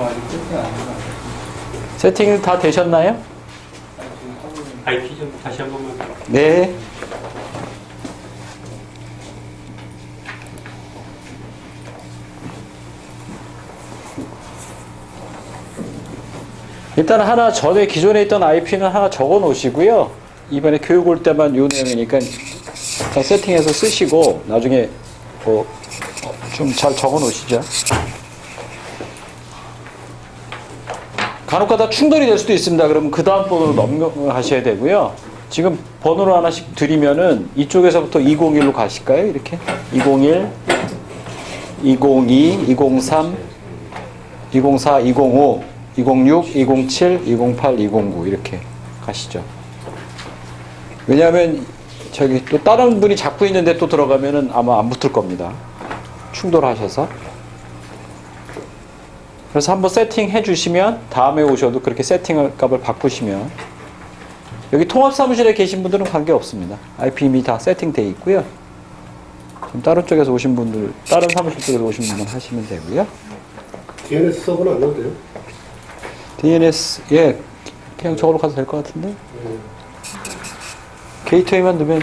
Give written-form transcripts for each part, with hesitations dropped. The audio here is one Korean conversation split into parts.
아직 세팅 안 해요. 세팅 다 되셨나요? IP 좀 다시 한 번만. 네. 일단 하나 전에 기존에 있던 IP는 하나 적어 놓으시고요. 이번에 교육 올 때만 요 내용이니까 다 세팅해서 쓰시고 나중에 뭐 좀 잘 적어 놓으시죠. 간혹가다 충돌이 될 수도 있습니다. 그러면 그 다음 번호로 넘겨하셔야 되고요. 지금 번호를 하나씩 드리면은 이쪽에서부터 201로 가실까요? 이렇게 201, 202, 203, 204, 205, 206, 207, 208, 209 이렇게 가시죠. 왜냐하면 저기 또 다른 분이 잡고 있는데 또 들어가면은 아마 안 붙을 겁니다. 충돌하셔서. 그래서 한번 세팅해 주시면 다음에 오셔도 그렇게 세팅 값을 바꾸시면 여기 통합사무실에 계신 분들은 관계없습니다. IP 이미 다 세팅되어 있고요. 지금 다른 쪽에서 오신 분들, 다른 사무실 쪽에서 오신 분들 하시면 되고요. DNS 서버는 안 넣어도 돼요? DNS, 예, 그냥 저걸로 가도 될 것 같은데. 게이트웨이만 넣으면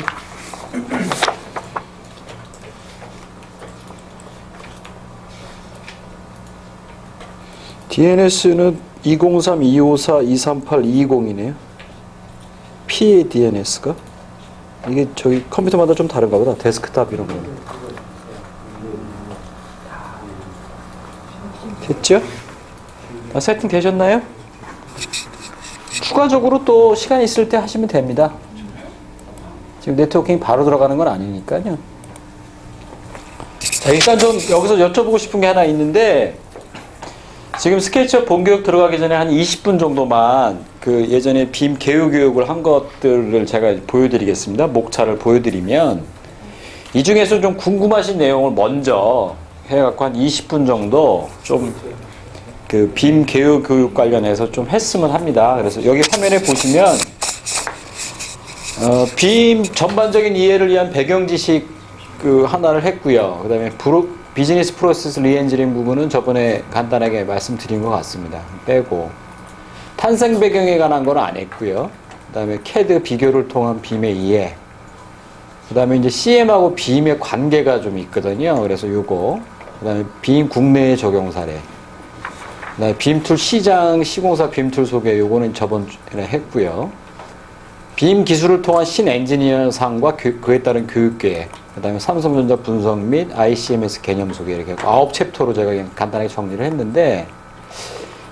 DNS는 203, 254, 238, 220이네요. P의 DNS가 이게 저기 컴퓨터마다 좀 다른가 보다. 데스크탑 이런 거. 됐죠? 아, 세팅 되셨나요? 추가적으로 또 시간 있을 때 하시면 됩니다. 지금 네트워킹 바로 들어가는 건 아니니까요. 자, 일단 좀 여기서 여쭤보고 싶은 게 하나 있는데 지금 스케치업 본교육 들어가기 전에 한 20분 정도만 그 예전에 빔 개요 교육을 한 것들을 제가 보여드리겠습니다. 목차를 보여드리면 이 중에서 좀 궁금하신 내용을 먼저 해갖고 한 20분 정도 좀 그 빔 개요 교육 관련해서 좀 했으면 합니다. 그래서 여기 화면에 보시면 빔 전반적인 이해를 위한 배경 지식 그 하나를 했고요. 그다음에 비즈니스 프로세스 리엔지닝 부분은 저번에 간단하게 말씀드린 것 같습니다. 빼고 탄생 배경에 관한 건 안 했고요. 그다음에 CAD 비교를 통한 빔의 이해. 그다음에 이제 CM하고 빔의 관계가 좀 있거든요. 그래서 요거. 그다음에 빔 국내의 적용 사례. 그다음에 빔툴 시장 시공사 빔툴 소개. 요거는 저번에 했고요. 빔 기술을 통한 신엔지니어상과 그에 따른 교육 계획. 그 다음에 삼성전자 분석 및 ICMS 개념 소개 이렇게 9챕터로 제가 그냥 간단하게 정리를 했는데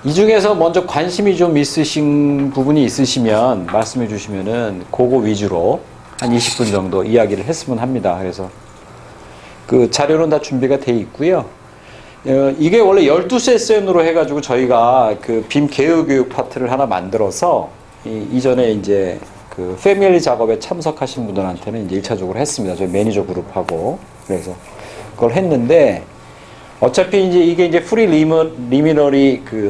이 중에서 먼저 관심이 좀 있으신 부분이 있으시면 말씀해 주시면은 그거 위주로 한 20분 정도 이야기를 했으면 합니다. 그래서 그 자료는 다 준비가 돼 있고요. 이게 원래 12세션으로 해가지고 저희가 그 빔 개요 교육 파트를 하나 만들어서 이전에 이제 그 패밀리 작업에 참석하신 분들한테는 이제 1차적으로 했습니다. 저희 매니저 그룹하고. 그래서 그걸 했는데 어차피 이제 이게 이제 프리 리미너리 그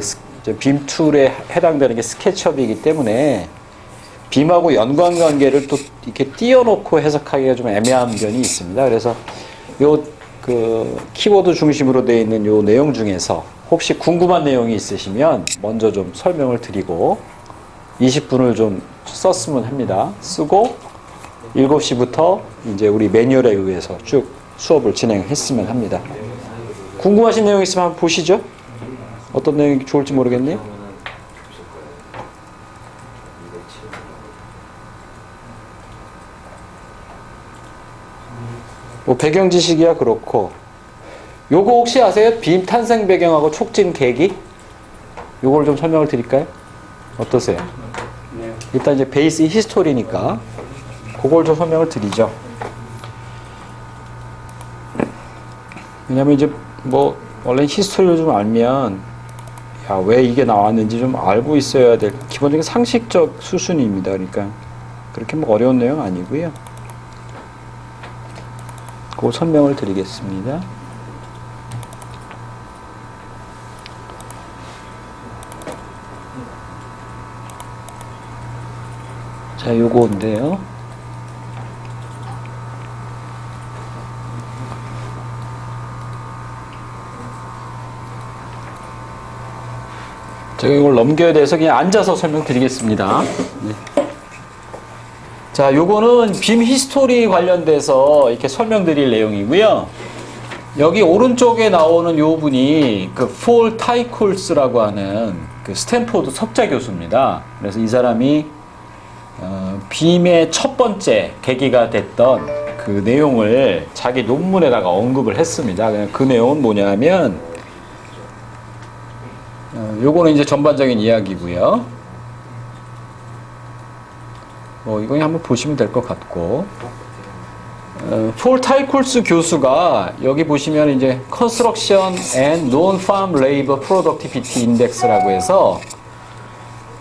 빔 툴에 해당되는 게 스케치업이기 때문에 빔하고 연관 관계를 또 이렇게 띄워놓고 해석하기가 좀 애매한 면이 있습니다. 그래서 요 그 키워드 중심으로 되어 있는 요 내용 중에서 혹시 궁금한 내용이 있으시면 먼저 좀 설명을 드리고 20분을 좀 썼으면 합니다. 쓰고 7시부터 이제 우리 매뉴얼에 의해서 쭉 수업을 진행했으면 합니다. 궁금하신 내용 있으면 한번 보시죠. 어떤 내용이 좋을지 모르겠네요. 뭐 배경 지식이야 그렇고 요거 혹시 아세요? 빔 탄생 배경하고 촉진 계기? 요걸 좀 설명을 드릴까요? 어떠세요? 일단 이제 베이스 히스토리니까 그걸 좀 설명을 드리죠. 왜냐면 이제 뭐 원래 히스토리를 좀 알면 야, 왜 이게 나왔는지 좀 알고 있어야 될 기본적인 상식적 수준입니다. 그러니까 그렇게 뭐 어려운 내용 아니고요. 그 설명을 드리겠습니다. 자, 요거인데요. 제가 이걸 넘겨야 돼서 그냥 앉아서 설명드리겠습니다. 네. 자, 요거는 빔 히스토리 관련돼서 이렇게 설명드릴 내용이고요. 여기 오른쪽에 나오는 요 분이 그 폴 타이콜스라고 하는 그 스탠포드 석좌 교수입니다. 그래서 이 사람이 빔의 첫 번째 계기가 됐던 그 내용을 자기 논문에다가 언급을 했습니다. 그 내용은 뭐냐면 요거는 이제 전반적인 이야기고요. 이거 한번 보시면 될 것 같고, 폴 타이콜스 교수가 여기 보시면 이제 Construction and Non-Farm Labor Productivity Index라고 해서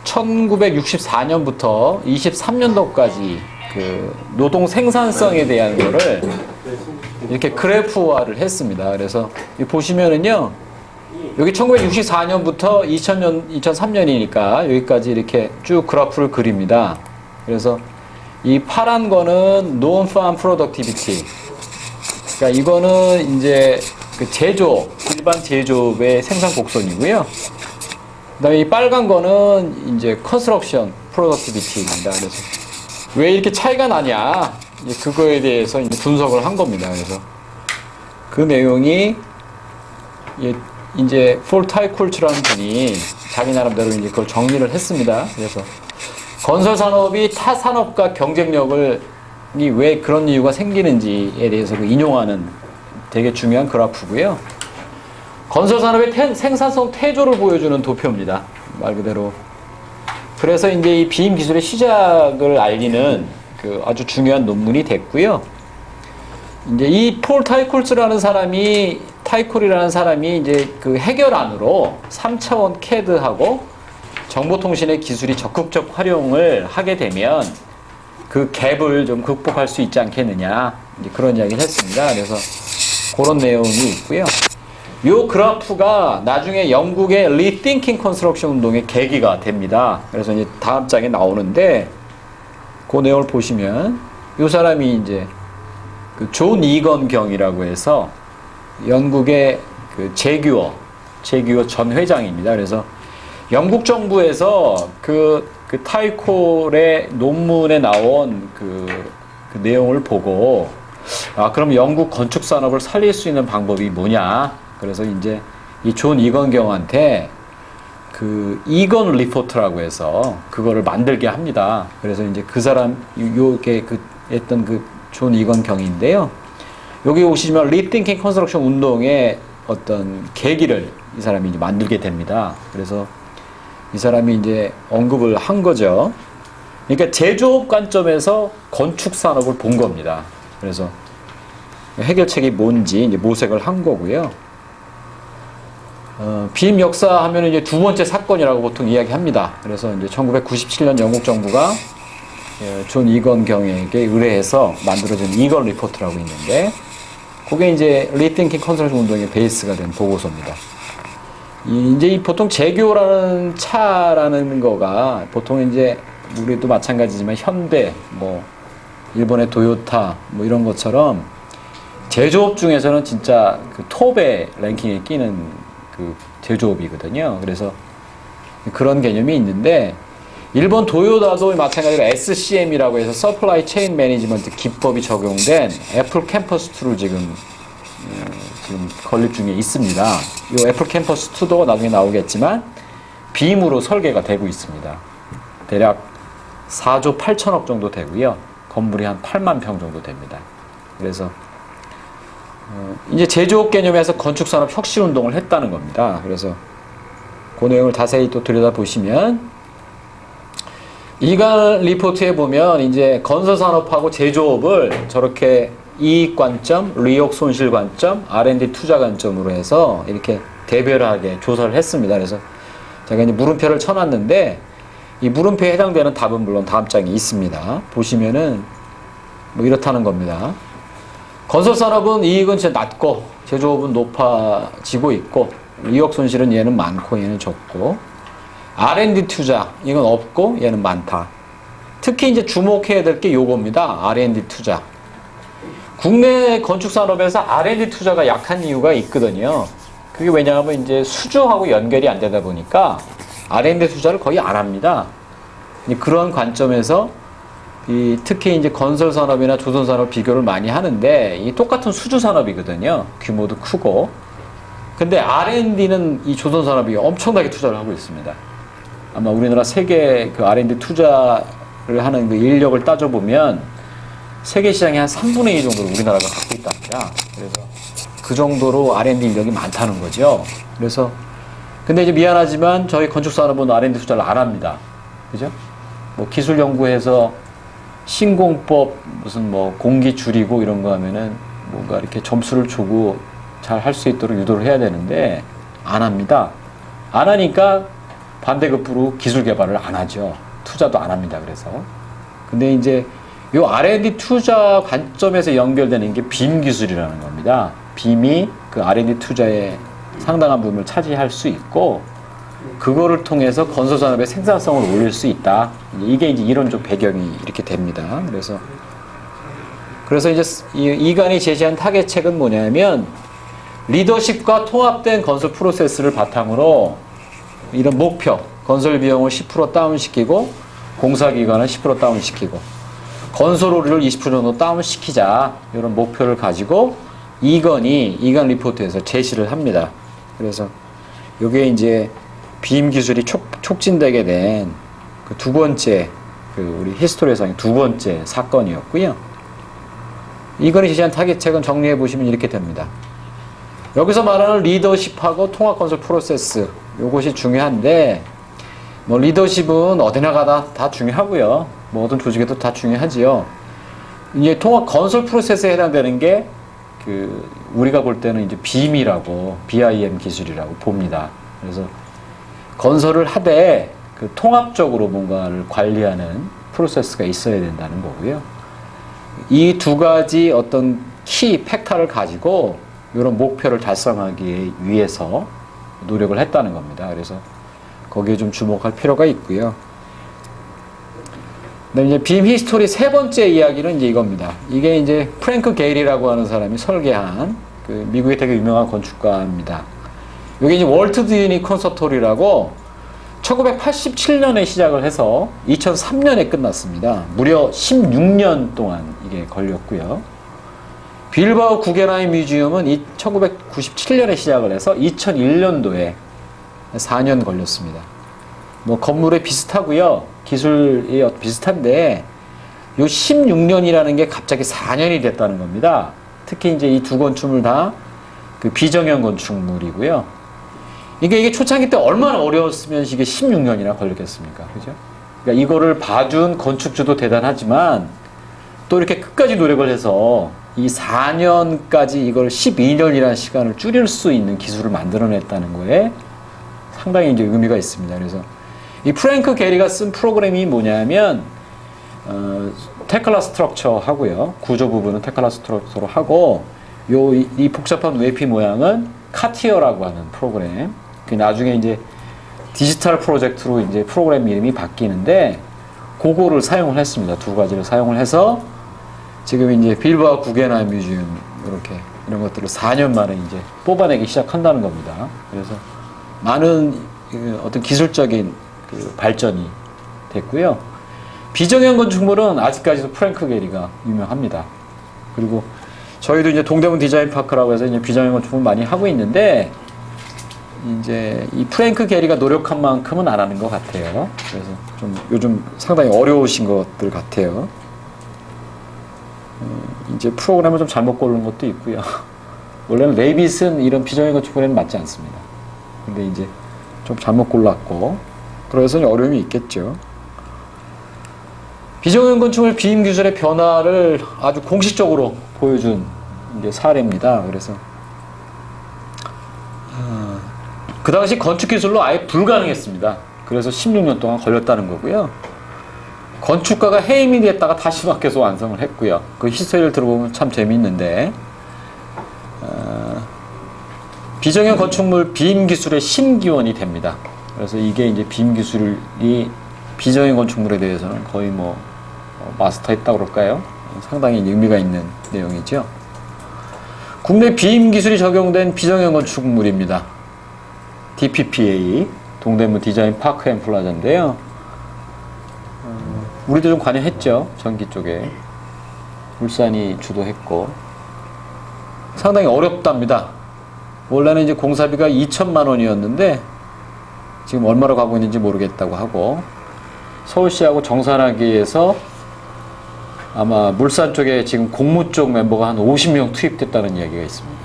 1964년부터 23년도까지 그 노동 생산성에 대한 거를 이렇게 그래프화를 했습니다. 그래서 보시면은요, 여기 1964년부터 2003년이니까 여기까지 이렇게 쭉 그래프를 그립니다. 그래서 이 파란 거는 Non-Farm Productivity. 그러니까 이거는 이제 그 제조업, 일반 제조업의 생산 곡선이고요. 그다음에 이 빨간 거는 이제 Construction Productivity입니다. 그래서 왜 이렇게 차이가 나냐? 그거에 대해서 이제 분석을 한 겁니다. 그래서 그 내용이 이제 폴 타이콜츠라는 분이 자기 나름대로 이제 그걸 정리를 했습니다. 그래서 건설 산업이 타 산업과 경쟁력을 왜 그런 이유가 생기는지에 대해서 인용하는 되게 중요한 그래프고요. 건설 산업의 생산성 태조를 보여주는 도표입니다. 말 그대로. 그래서 이제 이 빔 기술의 시작을 알리는 그 아주 중요한 논문이 됐고요. 이제 이 폴 타이콜이라는 사람이 이제 그 해결안으로 3차원 CAD하고 정보통신의 기술이 적극적 활용을 하게 되면 그 갭을 좀 극복할 수 있지 않겠느냐, 이제 그런 이야기를 했습니다. 그래서 그런 내용이 있고요. 요 그래프가 나중에 영국의 Rethinking Construction 운동의 계기가 됩니다. 그래서 이제 다음 장에 나오는데 그 내용을 보시면 요 사람이 이제 그 존 이건 경이라고 해서 영국의 그 제규어 전 회장입니다. 그래서 영국 정부에서 그 타이콜의 논문에 나온 그 내용을 보고, 그럼 영국 건축 산업을 살릴 수 있는 방법이 뭐냐? 그래서 이제 이 존 이건 경한테 그 이건 리포트라고 해서 그거를 만들게 합니다. 그래서 이제 그 사람 요게 했던 그 존 이건 경인데요. 여기 보시면 Rethinking Construction 운동의 어떤 계기를 이 사람이 이제 만들게 됩니다. 그래서 이 사람이 이제 언급을 한 거죠. 그러니까 제조업 관점에서 건축 산업을 본 겁니다. 그래서 해결책이 뭔지 이제 모색을 한 거고요. 빔 역사 하면 이제 두 번째 사건이라고 보통 이야기합니다. 그래서 이제 1997년 영국 정부가 존 이건 경에게 의뢰해서 만들어진 이건 리포트라고 있는데, 그게 이제 Rethinking Construction 운동의 베이스가 된 보고서입니다. 이제 이 보통 제교라는 차라는 거가 보통 이제 우리도 마찬가지지만 현대, 뭐 일본의 도요타 뭐 이런 것처럼 제조업 중에서는 진짜 그 톱의 랭킹에 끼는 그 제조업이거든요. 그래서 그런 개념이 있는데, 일본 도요타도 마찬가지로 SCM이라고 해서 서플라이 체인 매니지먼트 기법이 적용된 애플 캠퍼스 2를 지금 건립 중에 있습니다. 이 애플 캠퍼스 2도 나중에 나오겠지만 빔으로 설계가 되고 있습니다. 대략 4조 8천억 정도 되고요. 건물이 한 8만 평 정도 됩니다. 그래서 이제 제조업 개념에서 건축산업 혁신 운동을 했다는 겁니다. 그래서 그 내용을 자세히 또 들여다보시면 이간 리포트에 보면 이제 건설산업하고 제조업을 저렇게 이익 관점, 리옥 손실 관점, R&D 투자 관점으로 해서 이렇게 대별하게 조사를 했습니다. 그래서 제가 이제 물음표를 쳐놨는데, 이 물음표에 해당되는 답은 물론 다음 장에 있습니다. 보시면은 뭐 이렇다는 겁니다. 건설산업은 이익은 진짜 낮고 제조업은 높아지고 있고, 리옥 손실은 얘는 많고 얘는 적고, R&D 투자 이건 없고 얘는 많다. 특히 이제 주목해야 될 게 요겁니다. R&D 투자. 국내 건축산업에서 R&D 투자가 약한 이유가 있거든요. 그게 왜냐하면 이제 수주하고 연결이 안 되다 보니까 R&D 투자를 거의 안 합니다. 그런 관점에서 특히 이제 건설 산업이나 조선 산업 비교를 많이 하는데 이 똑같은 수주 산업이거든요. 규모도 크고. 근데 R&D는 이 조선 산업이 엄청나게 투자를 하고 있습니다. 아마 우리나라 세계 그 R&D 투자를 하는 그 인력을 따져보면 세계 시장의 한 3분의 2 정도를 우리나라가 갖고 있답니다. 그래서 그 정도로 R&D 인력이 많다는 거죠. 그래서 근데 이제 미안하지만 저희 건축 산업은 R&D 투자를 안 합니다. 그죠? 뭐 기술 연구해서 신공법 무슨 뭐 공기 줄이고 이런 거 하면은 뭔가 이렇게 점수를 주고 잘 할 수 있도록 유도를 해야 되는데 안 합니다. 안 하니까 반대급부로 기술 개발을 안 하죠. 투자도 안 합니다. 그래서 근데 이제 요 R&D 투자 관점에서 연결되는 게 빔 기술이라는 겁니다. 빔이 그 R&D 투자의 상당한 부분을 차지할 수 있고 그거를 통해서 건설 산업의 생산성을 올릴 수 있다. 이게 이제 이론적 배경이 이렇게 됩니다. 그래서 이제 이간이 제시한 타겟책은 뭐냐면 리더십과 통합된 건설 프로세스를 바탕으로 이런 목표, 건설 비용을 10% 다운시키고 공사 기간을 10% 다운시키고 건설 오류를 20% 정도 다운시키자 이런 목표를 가지고 이간 리포트에서 제시를 합니다. 그래서 이게 이제 빔 기술이 촉진되게 된 그 두 번째 우리 히스토리에서 두 번째 사건이었고요. 이건이 제시한 타겟책은 정리해 보시면 이렇게 됩니다. 여기서 말하는 리더십하고 통합 건설 프로세스 요것이 중요한데 뭐 리더십은 어디나 가다 다 중요하고요. 뭐 어떤 조직에도 다 중요하지요. 이제 통합 건설 프로세스에 해당되는 게 우리가 볼 때는 이제 BIM 기술이라고 봅니다. 그래서 건설을 하되 그 통합적으로 뭔가를 관리하는 프로세스가 있어야 된다는 거고요. 이 두 가지 어떤 키 팩터를 가지고 이런 목표를 달성하기 위해서 노력을 했다는 겁니다. 그래서 거기에 좀 주목할 필요가 있고요. 그다음에 이제 빔 히스토리 세 번째 이야기는 이제 이겁니다. 이게 이제 프랭크 게일이라고 하는 사람이 설계한 그 미국의 되게 유명한 건축가입니다. 이게 이제 월트 디즈니 콘서토리라고 1987년에 시작을 해서 2003년에 끝났습니다. 무려 16년 동안 이게 걸렸고요. 빌바오 구겐하임 뮤지엄은 1997년에 시작을 해서 2001년도에 4년 걸렸습니다. 뭐 건물에 비슷하고요. 기술이 비슷한데 요 16년이라는 게 갑자기 4년이 됐다는 겁니다. 특히 이제 이 두 건축물 다 그 비정형 건축물이고요. 이게 초창기 때 얼마나 어려웠으면 이게 16년이나 걸렸겠습니까? 그죠? 그러니까 이거를 봐준 건축주도 대단하지만 또 이렇게 끝까지 노력을 해서 이 4년까지 이걸 12년이라는 시간을 줄일 수 있는 기술을 만들어냈다는 거에 상당히 이제 의미가 있습니다. 그래서 이 프랭크 게리가 쓴 프로그램이 뭐냐면 테클라 스트럭처 하고요. 구조 부분은 테클라 스트럭처로 하고 이 복잡한 외피 모양은 카티어라고 하는 프로그램. 그 나중에 이제 디지털 프로젝트로 이제 프로그램 이름이 바뀌는데 그거를 사용을 했습니다. 두 가지를 사용을 해서 지금 이제 빌바오 구겐하임 뮤지엄 이런 것들을 4년 만에 이제 뽑아내기 시작한다는 겁니다. 그래서 많은 어떤 기술적인 그 발전이 됐고요. 비정형 건축물은 아직까지도 프랭크 게리가 유명합니다. 그리고 저희도 이제 동대문 디자인 파크라고 해서 이제 비정형 건축물 많이 하고 있는데 이제 이 프랭크 게리가 노력한 만큼은 안 하는 것 같아요. 그래서 좀 요즘 상당히 어려우신 것들 같아요. 이제 프로그램을 좀 잘못 고른 것도 있고요. 원래는 레빗은 이런 비정형 건축물에는 맞지 않습니다. 근데 이제 좀 잘못 골랐고 그래서 어려움이 있겠죠. 비정형 건축물 빔 기술의 변화를 아주 공식적으로 보여준 이제 사례입니다. 그래서 그 당시 건축 기술로 아예 불가능했습니다. 그래서 16년 동안 걸렸다는 거고요. 건축가가 해임이 됐다가 다시 바뀌어서 완성을 했고요. 그 히스토리를 들어보면 참 재미있는데 비정형 건축물 빔 기술의 신기원이 됩니다. 그래서 이게 이제 빔 기술이 비정형 건축물에 대해서는 거의 뭐 마스터했다고 그럴까요? 상당히 의미가 있는 내용이죠. 국내 빔 기술이 적용된 비정형 건축물입니다. DPPA. 동대문 디자인 파크 앤 플라자인데요. 우리도 좀 관여했죠. 전기 쪽에. 울산이 주도했고. 상당히 어렵답니다. 원래는 이제 공사비가 2천만 원이었는데 지금 얼마로 가고 있는지 모르겠다고 하고, 서울시하고 정산하기위해서 아마 물산 쪽에 지금 공무 쪽 멤버가 한 50명 투입됐다는 이야기가 있습니다.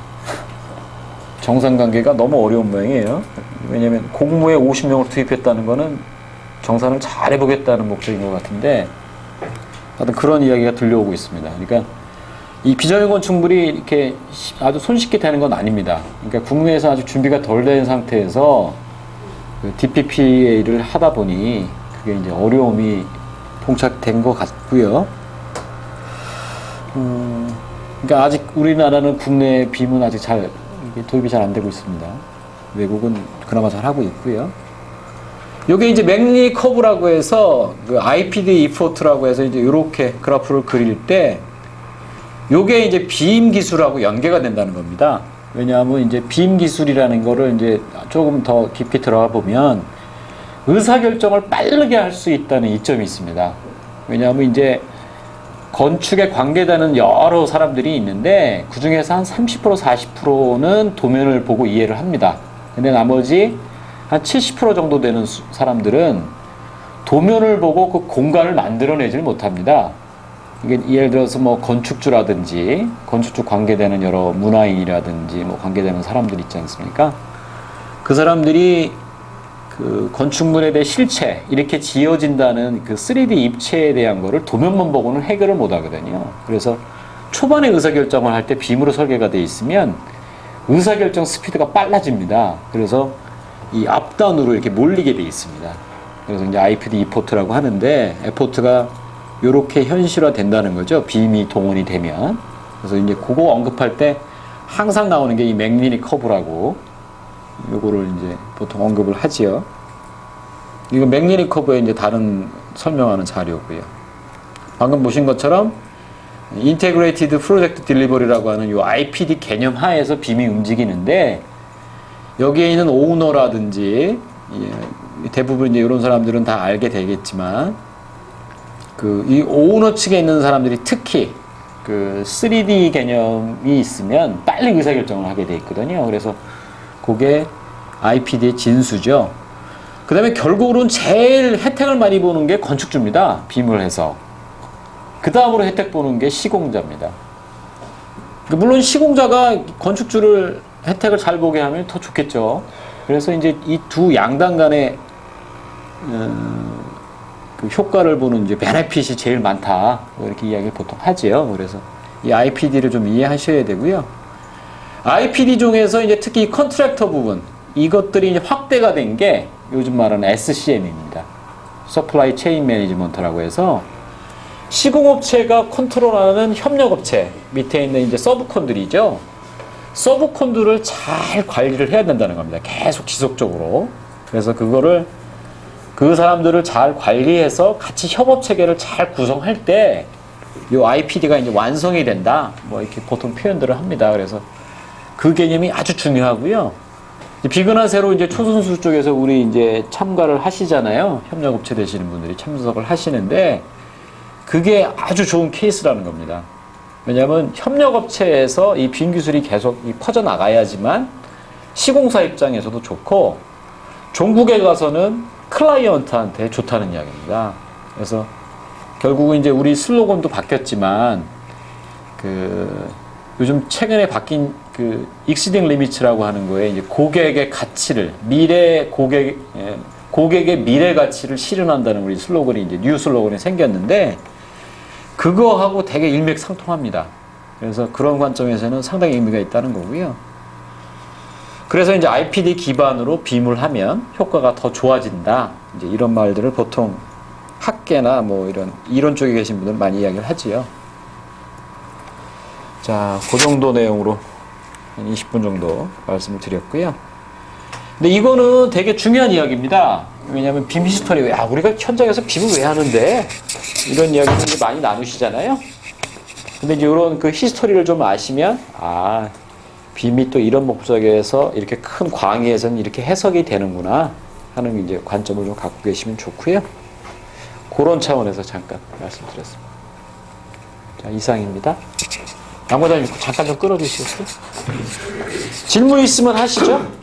정산 관계가 너무 어려운 모양이에요. 왜냐면 공무에 50명을 투입했다는 거는 정산을 잘 해보겠다는 목적인 것 같은데, 하여튼 그런 이야기가 들려오고 있습니다. 그러니까 이 비전용 건축물이 이렇게 아주 손쉽게 되는 건 아닙니다. 그러니까 국내에서 아주 준비가 덜 된 상태에서 그 DPPA를 하다 보니 그게 이제 어려움이 봉착된 것 같고요. 그러니까 아직 우리나라는 국내 빔은 아직 잘 이게 도입이 잘 안 되고 있습니다. 외국은 그나마 잘 하고 있고요. 요게 이제 맥니 커브라고 해서 그 IPD 이포트라고 해서 이제 이렇게 그래프를 그릴 때 요게 이제 빔 기술하고 연계가 된다는 겁니다. 왜냐하면 이제 빔 기술이라는 거를 이제 조금 더 깊이 들어가 보면 의사결정을 빠르게 할 수 있다는 이점이 있습니다. 왜냐하면 이제 건축에 관계되는 여러 사람들이 있는데 그 중에서 한 30% 40%는 도면을 보고 이해를 합니다. 근데 나머지 한 70% 정도 되는 사람들은 도면을 보고 그 공간을 만들어내질 못합니다. 이게 예를 들어서 뭐 건축주라든지 건축주 관계되는 여러 문화인이라든지 뭐 관계되는 사람들 있지 않습니까? 그 사람들이 그 건축물에 대해 실체 이렇게 지어진다는 그 3D 입체에 대한 거를 도면만 보고는 해결을 못 하거든요. 그래서 초반에 의사결정을 할 때 빔으로 설계가 되어 있으면 의사결정 스피드가 빨라집니다. 그래서 이 앞단으로 이렇게 몰리게 되어 있습니다. 그래서 이제 IPD 이포트라고 하는데, 에포트가 이렇게 현실화 된다는 거죠. 빔이 동원이 되면. 그래서 이제 그거 언급할 때 항상 나오는 게 이 맥니니 커브라고, 요거를 이제 보통 언급을 하지요. 이거 맥니니 커브의 이제 다른 설명하는 자료고요. 방금 보신 것처럼 인테그레이티드 프로젝트 딜리버리라고 하는 요 IPD 개념 하에서 빔이 움직이는데, 여기에 있는 오너라든지 대부분 이제 이런 사람들은 다 알게 되겠지만, 그 이 오너 측에 있는 사람들이 특히 그 3D 개념이 있으면 빨리 의사결정을 하게 돼 있거든요. 그래서 그게 IPD의 진수죠. 그 다음에 결국으로는 제일 혜택을 많이 보는 게 건축주입니다. 빔을 해서. 그 다음으로 혜택 보는 게 시공자입니다. 물론 시공자가 건축주를 혜택을 잘 보게 하면 더 좋겠죠. 그래서 이제 이 두 양당 간의 그 효과를 보는 이제 베네핏이 제일 많다, 뭐 이렇게 이야기를 보통 하지요. 그래서 이 IPD를 좀 이해하셔야 되고요. IPD 중에서 이제 특히 컨트랙터 부분, 이것들이 이제 확대가 된 게 요즘 말하는 SCM입니다. Supply Chain Management라고 해서 시공업체가 컨트롤하는 협력업체 밑에 있는 이제 서브콘들이죠. 서브콘들을 잘 관리를 해야 된다는 겁니다. 계속 지속적으로. 그래서 그거를 그 사람들을 잘 관리해서 같이 협업 체계를 잘 구성할 때 이 IPD가 이제 완성이 된다, 뭐 이렇게 보통 표현들을 합니다. 그래서 그 개념이 아주 중요하고요. 비근화 세로 이제 초선수 쪽에서 우리 이제 참가를 하시잖아요. 협력업체 되시는 분들이 참석을 하시는데 그게 아주 좋은 케이스라는 겁니다. 왜냐하면 협력업체에서 이 빔 기술이 계속 퍼져나가야지만 시공사 입장에서도 좋고 종국에 가서는 클라이언트한테 좋다는 이야기입니다. 그래서 결국은 이제 우리 슬로건도 바뀌었지만 그 요즘 최근에 바뀐 그 익시딩 리미츠라고 하는 거에 이제 고객의 가치를 고객의 미래 가치를 실현한다는 우리 슬로건이 이제 뉴 슬로건이 생겼는데 그거하고 되게 일맥상통합니다. 그래서 그런 관점에서는 상당히 의미가 있다는 거고요. 그래서 이제 IPD 기반으로 빔을 하면 효과가 더 좋아진다, 이제 이런 말들을 보통 학계나 뭐 이런 이론 쪽에 계신 분들 많이 이야기를 하지요. 자, 그 정도 내용으로 한 20분 정도 말씀을 드렸고요. 근데 이거는 되게 중요한 이야기입니다. 왜냐하면 빔 히스토리, 야, 우리가 현장에서 빔을 왜 하는데? 이런 이야기를 많이 나누시잖아요. 근데 이제 이런 그 히스토리를 좀 아시면, 아, 빔이 또 이런 목적에서 이렇게 큰 광의에서는 이렇게 해석이 되는구나. 하는 이제 관점을 좀 갖고 계시면 좋고요. 그런 차원에서 잠깐 말씀드렸습니다. 자, 이상입니다. 남과장님 잠깐 좀 끌어주시겠어요? 질문 있으면 하시죠.